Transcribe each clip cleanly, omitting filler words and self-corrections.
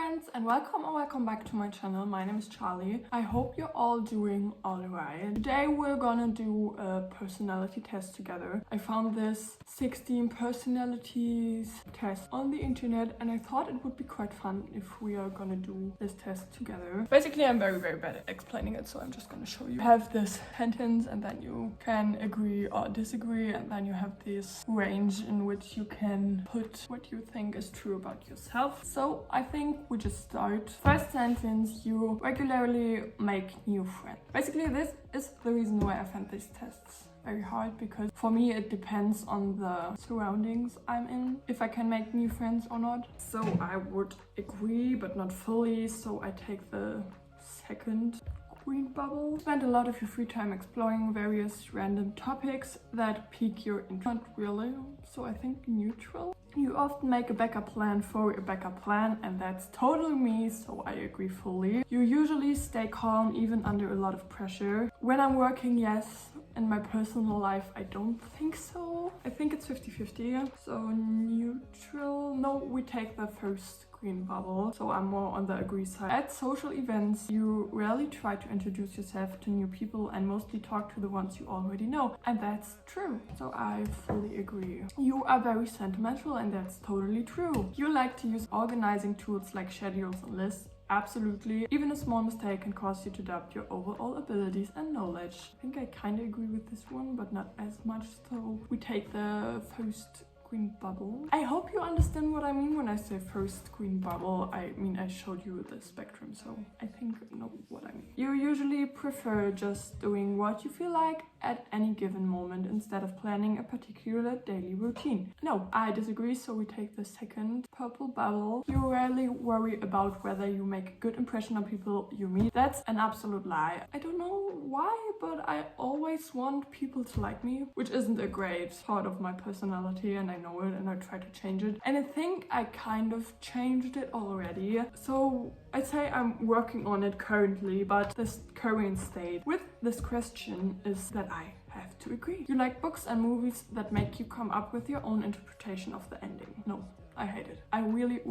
friends, and welcome back to my channel. My name is Charlie. I hope you're all doing alright. Today we're gonna do a personality test together. I found this 16 personalities test on the internet and I thought it would be quite fun if we are gonna do this test together. Basically, I'm very bad at explaining it, so I'm just gonna show you. You have this sentence and then you can agree or disagree, and then you have this range in which you can put what you think is true about yourself. So I think we just start. First sentence: you regularly make new friends. Basically, this is the reason why I find these tests very hard, because for me it depends on the surroundings I'm in if I can make new friends or not. So I would agree, but not fully, so I take the second green bubble. Spend a lot of your free time exploring various random topics that pique your interest. Not really, so I think neutral. You often make a backup plan for a backup plan, and that's totally me, so I agree fully. You usually stay calm even under a lot of pressure. When I'm working, yes. In my personal life, I don't think so. I think it's 50-50, so neutral. No, we take the first green bubble, so I'm more on the agree side. At social events, you rarely try to introduce yourself to new people and mostly talk to the ones you already know, and that's true, so I fully agree. You are very sentimental, and that's totally true. You like to use organizing tools like schedules and lists. Absolutely. Even a small mistake can cause you to doubt your overall abilities and knowledge. I think I kind of agree with this one, but not as much, so we take the first green bubble. I hope you understand what I mean when I say first green bubble. I mean, I showed you the spectrum, so I think you know what I mean. You usually prefer just doing what you feel like at any given moment instead of planning a particular daily routine. No, I disagree, so we take the second purple bubble. You rarely worry about whether you make a good impression on people you meet. That's an absolute lie. I don't know why, but I always want people to like me, which isn't a great part of my personality, and I know it, and I try to change it. And I think I kind of changed it already. So I'd say I'm working on it currently, but this current state with this question is that I have to agree. You like books and movies that make you come up with your own interpretation of the ending. No, I hate it. I really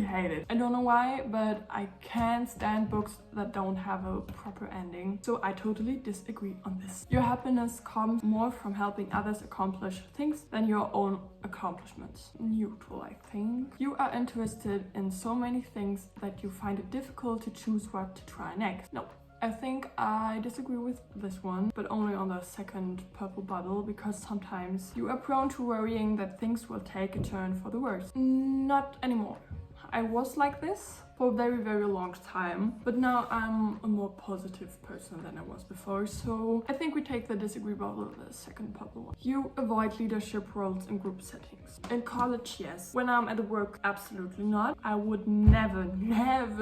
hate it. I don't know why, but I can't stand books that don't have a proper ending. So I totally disagree on this. Your happiness comes more from helping others accomplish things than your own accomplishments. Neutral, I think. You are interested in so many things that you find it difficult to choose what to try next. No. I think I disagree with this one, but only on the second purple bubble, because sometimes you are prone to worrying that things will take a turn for the worse. Not anymore. I was like this for a very long time, but now I'm a more positive person than I was before, so I think we take the disagree bubble, the second purple one. You avoid leadership roles in group settings. In college, yes. When I'm at work, absolutely not. I would never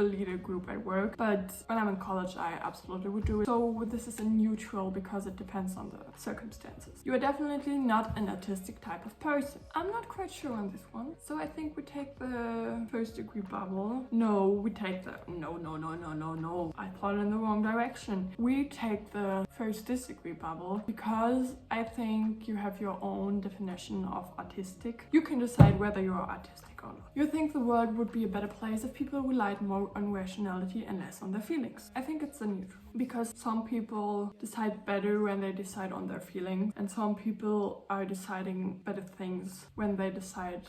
lead a group at work, but when I'm in college, I absolutely would do it. So this is a neutral because it depends on the circumstances. You are definitely not an artistic type of person. I'm not quite sure on this one, so I think we take the first agree bubble. No, we take the no. I thought in the wrong direction. We take the first disagree bubble because I think you have your own definition of artistic. You can decide whether you're artistic or not. You think the world would be a better place if people relied more on rationality and less on their feelings. I think it's a neutral, because some people decide better when they decide on their feelings, and some people are deciding better things when they decide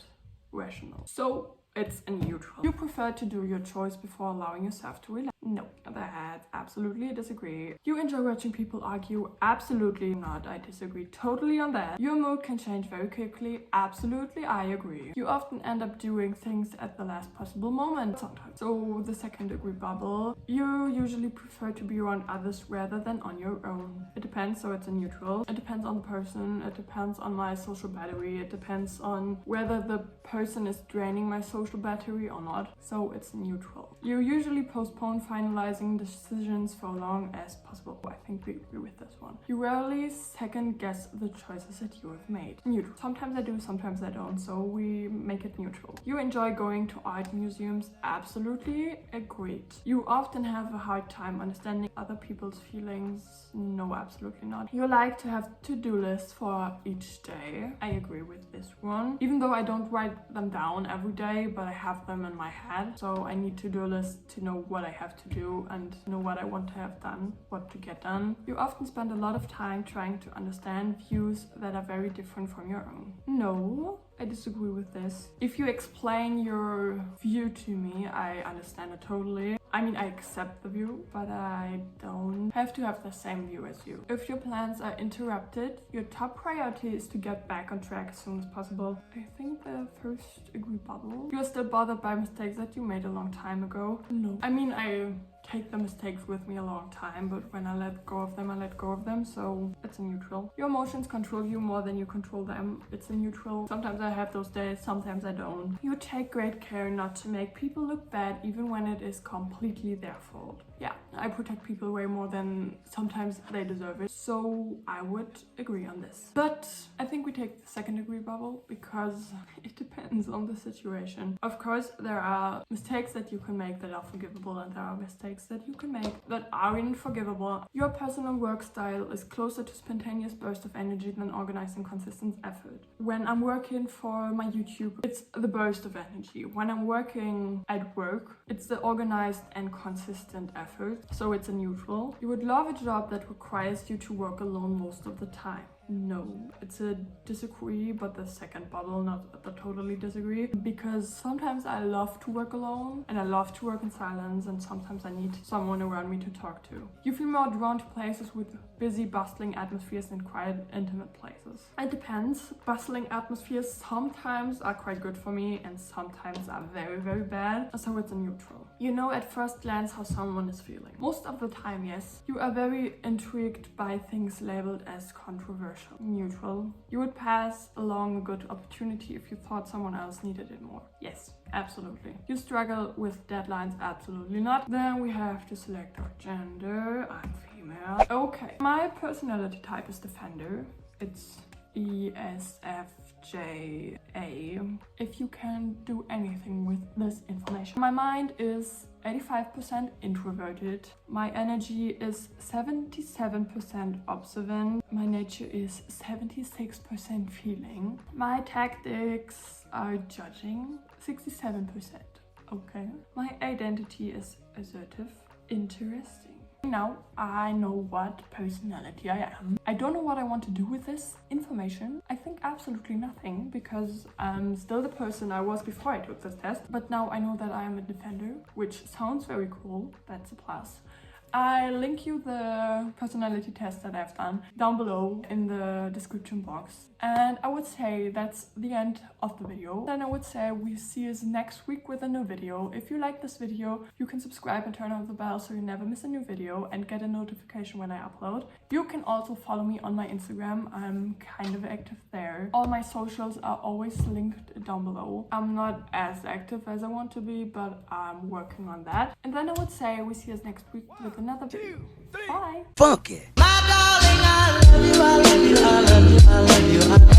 rational. So it's a neutral. You prefer to do your choice before allowing yourself to relax. No, that's absolutely disagree. You enjoy watching people argue. Absolutely not. I disagree totally on that. Your mood can change very quickly. Absolutely, I agree. You often end up doing things at the last possible moment sometimes. So the second agree bubble. You usually prefer to be around others rather than on your own. It depends, so it's a neutral. It depends on the person. It depends on my social battery. It depends on whether the person is draining my social battery or not. So it's neutral. You usually postpone finalizing decisions decisions for long as possible. I think we agree with this one. You rarely second guess the choices that you have made. Neutral. Sometimes I do, sometimes I don't, so we make it neutral. You enjoy going to art museums. Absolutely agreed. You often have a hard time understanding other people's feelings. No, absolutely not. You like to have to-do lists for each day. I agree with this one. Even though I don't write them down every day, but I have them in my head. So I need to-do lists to know what I have to do and know what I want to have done, what to get done. You often spend a lot of time trying to understand views that are very different from your own. No, I disagree with this. If you explain your view to me, I understand it totally. I mean, I accept the view, but I don't have to have the same view as you. If your plans are interrupted, your top priority is to get back on track as soon as possible. I think the first agree bubble. You're still bothered by mistakes that you made a long time ago. No. I mean, I take the mistakes with me a long time, but when I let go of them, I let go of them, so it's a neutral. Your emotions control you more than you control them. It's a neutral. Sometimes I have those days, sometimes I don't. You take great care not to make people look bad, even when it is completely their fault. Yeah, I protect people way more than sometimes they deserve it, so I would agree on this. But I think we take the second degree bubble because it depends on the situation. Of course, there are mistakes that you can make that are forgivable, and there are mistakes that you can make that are unforgivable. Your personal work style is closer to spontaneous burst of energy than organized and consistent effort. When I'm working for my YouTube, it's the burst of energy. When I'm working at work, it's the organized and consistent effort, so it's a neutral. You would love a job that requires you to work alone most of the time. No, it's a disagree, but the second bubble, not the totally disagree, because sometimes I love to work alone and I love to work in silence, and sometimes I need someone around me to talk to. You feel more drawn to places with busy, bustling atmospheres than quiet, intimate places. It depends. Bustling atmospheres sometimes are quite good for me and sometimes are very, very bad, so it's a neutral. You know at first glance how someone is feeling. Most of the time, yes. You are very intrigued by things labeled as controversial. Neutral. You would pass along a good opportunity if you thought someone else needed it more. Yes, absolutely. You struggle with deadlines? Absolutely not. Then we have to select our gender. I'm female. Okay. My personality type is defender. It's ESFJA. If you can do anything with this information. My mind is 85% introverted. My energy is 77% observant. My nature is 76% feeling. My tactics are judging, 67%. Okay. My identity is assertive. Interesting. Now I know what personality I am. I don't know what I want to do with this information. I think absolutely nothing, because I'm still the person I was before I took this test. But now I know that I am a defender, which sounds very cool. That's a plus. I link you the personality test that I've done down below in the description box. And I would say that's the end of the video. Then I would say we see us next week with a new video. If you like this video, you can subscribe and turn on the bell so you never miss a new video and get a notification when I upload. You can also follow me on my Instagram. I'm kind of active there. All my socials are always linked down below. I'm not as active as I want to be, but I'm working on that. And then I would say we see us next week with another video. Bye. Funky. My darling, I love you, I love you, I love you, I love you.